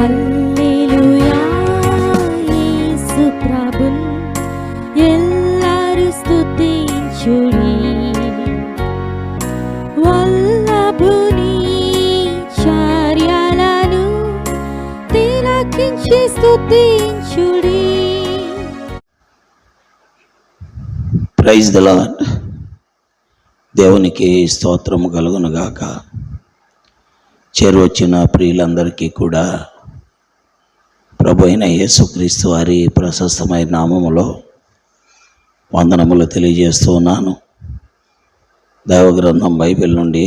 హల్లెలూయా యేసు ప్రభున్ ఎల్లరు స్తుతించుడి. వల్లభుని చర్యలను తిలకించి స్తుతించుడి. Praise the lord. దేవునికి స్తోత్రము కలుగునుగాక. చేరువచ్చిన ప్రియులందరికీ కూడా ప్రభు అయిన యేసుక్రీస్తు వారి ప్రశస్తమైన నామములో వందనములు తెలియజేస్తూ ఉన్నాను. దైవ గ్రంథం బైబిల్ నుండి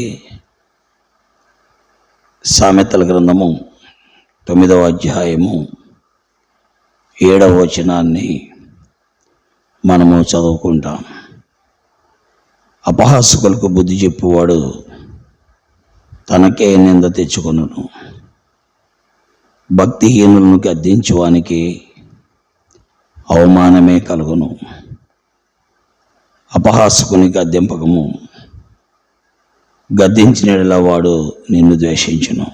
సామెతల గ్రంథము 9వ అధ్యాయము 7వ వచనాన్ని మనము చదువుకుంటాం. అపహాసకులకు బుద్ధి చెప్పువాడు తనకే నింద తెచ్చుకొనును, భక్తిహీనులను గద్దించువానికి అవమానమే కలుగును. అపహాసకుని గద్దింపకము, గద్దించిన వాడు నిన్ను ద్వేషించును.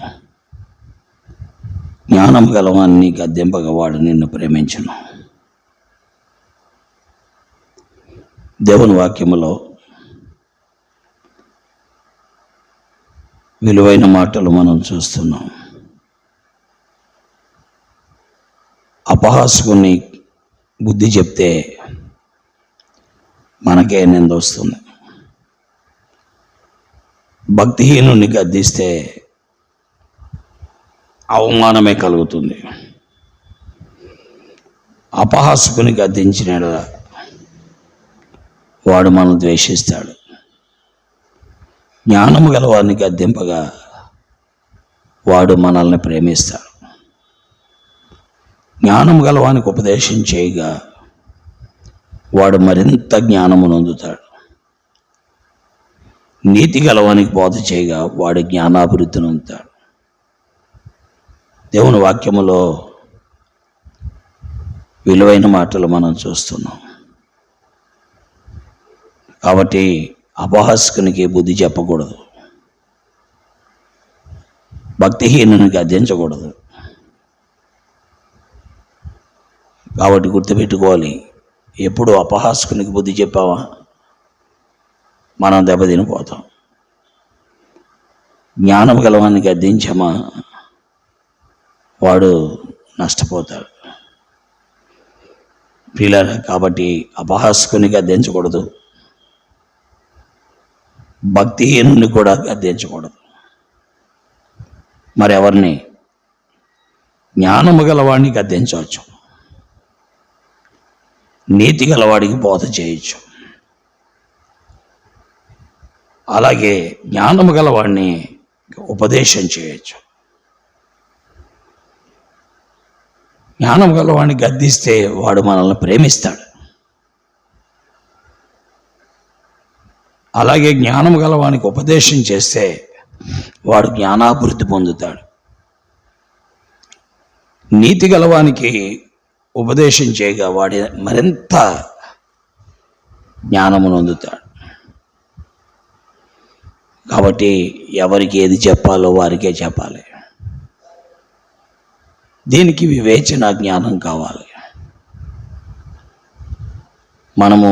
జ్ఞానం గలవాన్ని గద్దింపక వాడు నిన్ను ప్రేమించును. దేవుని వాక్యములో విలువైన మాటలు మనం చూస్తున్నాం. అపహాసకుని బుద్ధి చెప్తే మనకే నింద వస్తుంది. భక్తిహీనుని గద్దిస్తే అవమానమే కలుగుతుంది. అపహాసకుని గద్దించిన వాడు మనం ద్వేషిస్తాడు. జ్ఞానము గలవాన్ని గద్దింపగా వాడు మనల్ని ప్రేమిస్తాడు. జ్ఞానము గలవానికి ఉపదేశం చేయగా వాడు మరింత జ్ఞానము నొందుతాడు. నీతి గలవానికి బోధ చేయగా వాడు జ్ఞానాభివృద్ధి నొందుతాడు. దేవుని వాక్యములో విలువైన మాటలు మనం చూస్తున్నాం. కాబట్టి అపహాసకునికి బుద్ధి చెప్పకూడదు, భక్తిహీనునికి గద్దించకూడదు. కాబట్టి గుర్తుపెట్టుకోవాలి, ఎప్పుడు అపహాసకునికి బుద్ధి చెప్పావా మనం దెబ్బతినిపోతాం. జ్ఞానం గలవాన్ని గద్దించామా వాడు నష్టపోతాడు. ప్రియులారా, కాబట్టి అపహాసకుని గద్దించకూడదు, భక్తిహీనుని కూడా గద్దించకూడదు. మరెవరిని? జ్ఞానము గలవాడిని గద్దించవచ్చు, నీతి గలవాడికి బోధ చేయొచ్చు. అలాగే జ్ఞానము గలవాడిని ఉపదేశం చేయొచ్చు. జ్ఞానం గలవాడిని గద్దిస్తే వాడు మనల్ని ప్రేమిస్తాడు. అలాగే జ్ఞానం గలవానికి ఉపదేశం చేస్తే వాడు జ్ఞానాభివృద్ధి పొందుతాడు. నీతి గలవానికి ఉపదేశం చేయగా వాడి మరింత జ్ఞానము నొందుతాడు. కాబట్టి ఎవరికి ఏది చెప్పాలో వారికే చెప్పాలి. దీనికి వివేచన జ్ఞానం కావాలి. మనము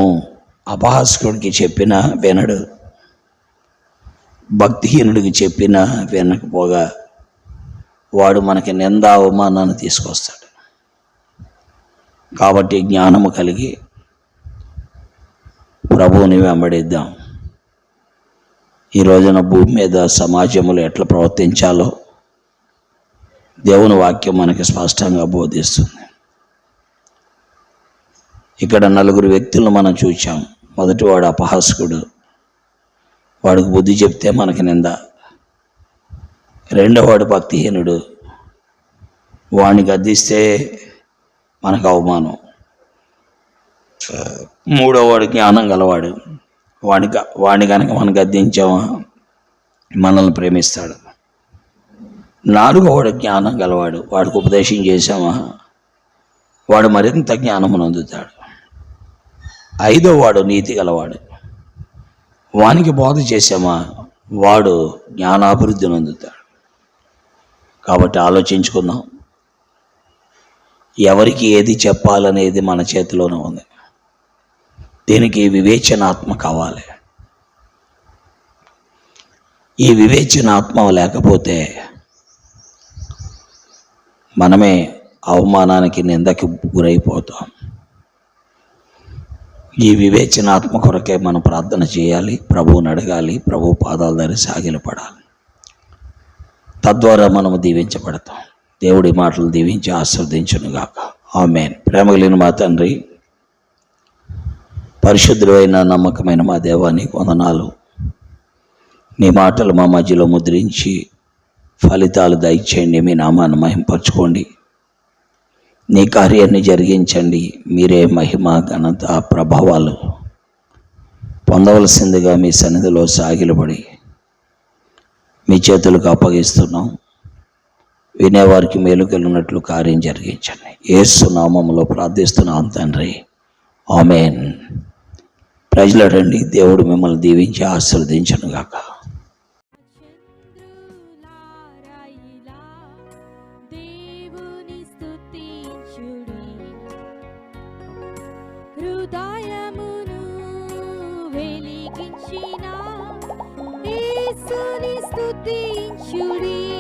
అపహాసకుడికి చెప్పినా వినడు, భక్తిహీనుడికి చెప్పినా వినకపోగా వాడు మనకి నింద అవమానాన్ని తీసుకొస్తాడు. కాబట్టి జ్ఞానము కలిగి ప్రభువుని వెంబడిద్దాం. ఈ రోజున భూమి మీద సమాజంలో ఎట్లా ప్రవర్తించాలో దేవుని వాక్యం మనకి స్పష్టంగా బోధిస్తుంది. ఇక్కడ 4 వ్యక్తులను మనం చూచాం. మొదటి వాడు అపహాసకుడు, వాడికి బుద్ధి చెప్తే మనకి నింద. రెండో వాడు భక్తిహీనుడు, వాడిని గద్దిస్తే మనకు అవమానం. మూడో వాడు జ్ఞానం గలవాడు, వాడిని కనుక మనం గద్దించామా మనల్ని ప్రేమిస్తాడు. 4వ వాడు జ్ఞానం గలవాడు, వాడికి ఉపదేశం చేశామా వాడు మరింత జ్ఞానము నొందుతాడు. 5వ వాడు నీతి గలవాడు, వానికి బోధ చేశామా వాడు జ్ఞానాభివృద్ధి నొందుతాడు. కాబట్టి ఆలోచించుకుందాం. ఎవరికి ఏది చెప్పాలనేది మన చేతిలోనే ఉంది. దీనికి వివేచనాత్మ కావాలి. ఈ వివేచనాత్మ లేకపోతే మనమే అవమానానికి, నిందకి గురైపోతాం. ఈ వివేచనాత్మ కొరకే మనం ప్రార్థన చేయాలి, ప్రభువుని అడగాలి, ప్రభు పాదాల దగ్గర సాగిలపడాలి. తద్వారా మనము దీవించబడతాం. దేవుడి మాటలు దీవించి ఆశీర్వదించునుగాక. ఆమేన్. ప్రేమ కలిగిన మా తండ్రి, పరిశుద్ధుడైన నమ్మకమైన మా దేవా, నీకు వందనాలు. నీ మాటలు మా మధ్యలో ముద్రించి ఫలితాలు దయచేయండి. మీ నామాన్ని మహింపరచుకోండి. నీ కార్యాన్ని జరిగించండి. మీరే మహిమ, ఘనత, ప్రభావాలు పొందవలసిందిగా మీ సన్నిధిలో సాగిలపడి మీ చేతులకు అప్పగిస్తున్నాం. వినేవారికి మేలు కలిగినట్లు కార్యం జరిగించండి. యేసు నామములో ప్రార్థిస్తున్నాం తండ్రి. ఆమేన్. ప్రజలాడండి. దేవుడు మిమ్మల్ని దీవించి ఆశీర్వదించునుగాక. చంద్రులారాయిలా దేవుని స్తుతించుడి. హృదయమును వెలిగించిన యేసుని స్తుతించుడి.